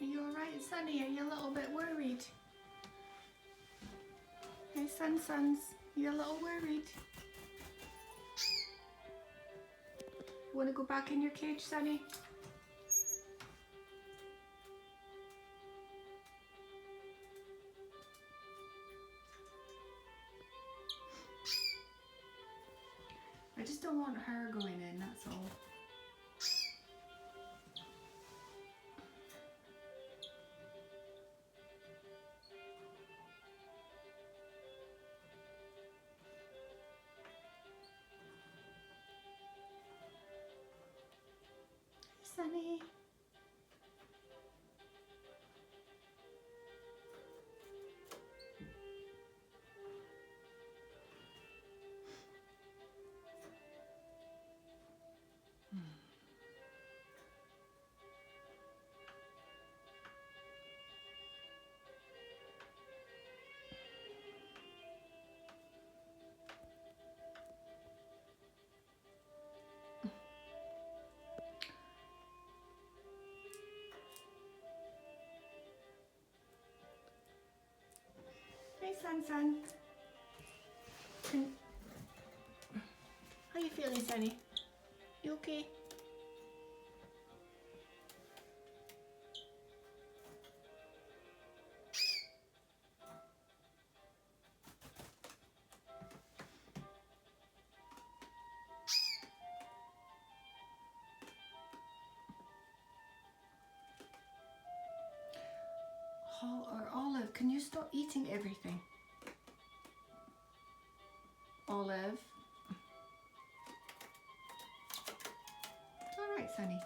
Are you alright, Sunny? Are you a little bit worried? Hey, Sons, you a little worried? Want to go back in your cage, Sunny? I just don't want her going in, that's all. Sunny. Hey, Sun. How you feeling, Sunny? You okay? Or Olive, can you stop eating everything? Olive. All right, Sunny.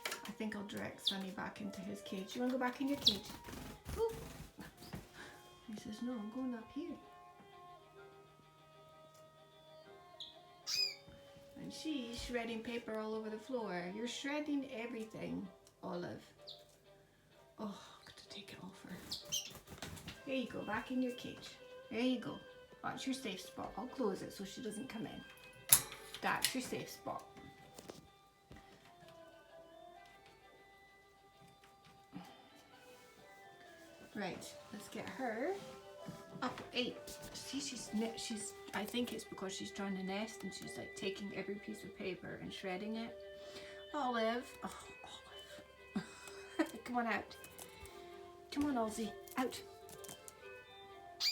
I think I'll direct Sunny back into his cage. You want to go back in your cage? Ooh. He says, no, I'm going up here. And she's shredding paper all over the floor. You're shredding everything, Olive. Oh, I've got to take it off her. There you go, back in your cage. There you go. That's your safe spot. I'll close it so she doesn't come in. That's your safe spot. Right, let's get her up. Hey, see, she's. I think it's because she's trying to nest and she's like taking every piece of paper and shredding it. Olive, oh, Olive, come on out. Come on, Ozzy, out.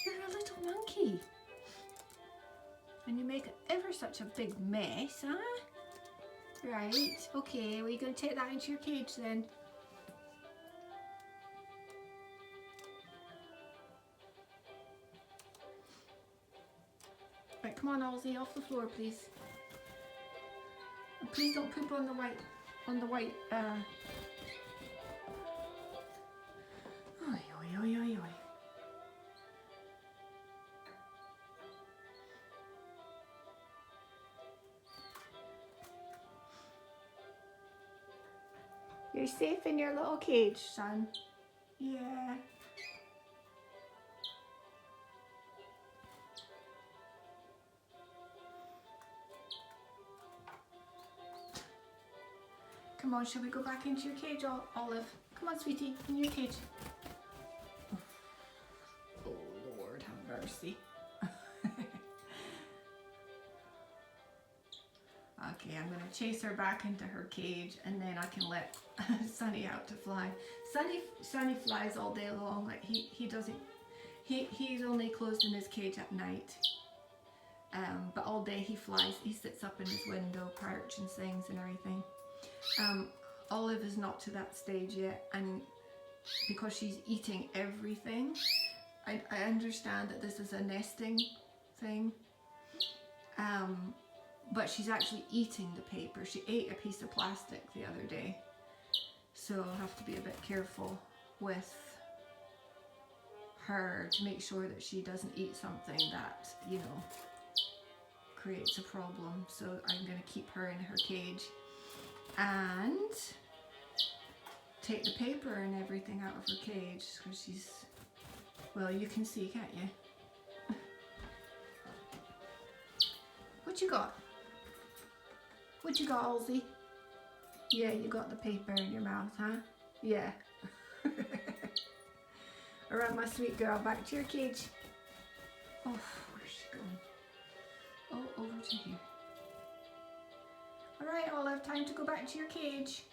You're a little monkey, and you make ever such a big mess, huh? Right. Okay. Well, you gonna take that into your cage then? Right, come on, Ozzy, off the floor, please. And please don't poop on the white, Oi, oi, oi, oi, oi. You're safe in your little cage, son. Yeah. Come on, shall we go back into your cage, Olive? Come on, sweetie, in your cage. Oh, Lord, have mercy. Okay, I'm going to chase her back into her cage and then I can let Sunny out to fly. Sunny flies all day long. Like he doesn't, he's only closed in his cage at night. But all day he flies. He sits up in his window, perch and sings and everything. Olive is not to that stage yet, and because she's eating everything, I understand that this is a nesting thing, but she's actually eating the paper. She ate a piece of plastic the other day, so I'll have to be a bit careful with her to make sure that she doesn't eat something that, you know, creates a problem. So I'm going to keep her in her cage. And take the paper and everything out of her cage because she's, well, you can see, can't you? What you got? What you got, Halsey? Yeah, you got the paper in your mouth, huh? Yeah. Alright, my sweet girl, back to your cage. Oh, where's she going? Oh, over to here. Alright, Olive, time to go back to your cage.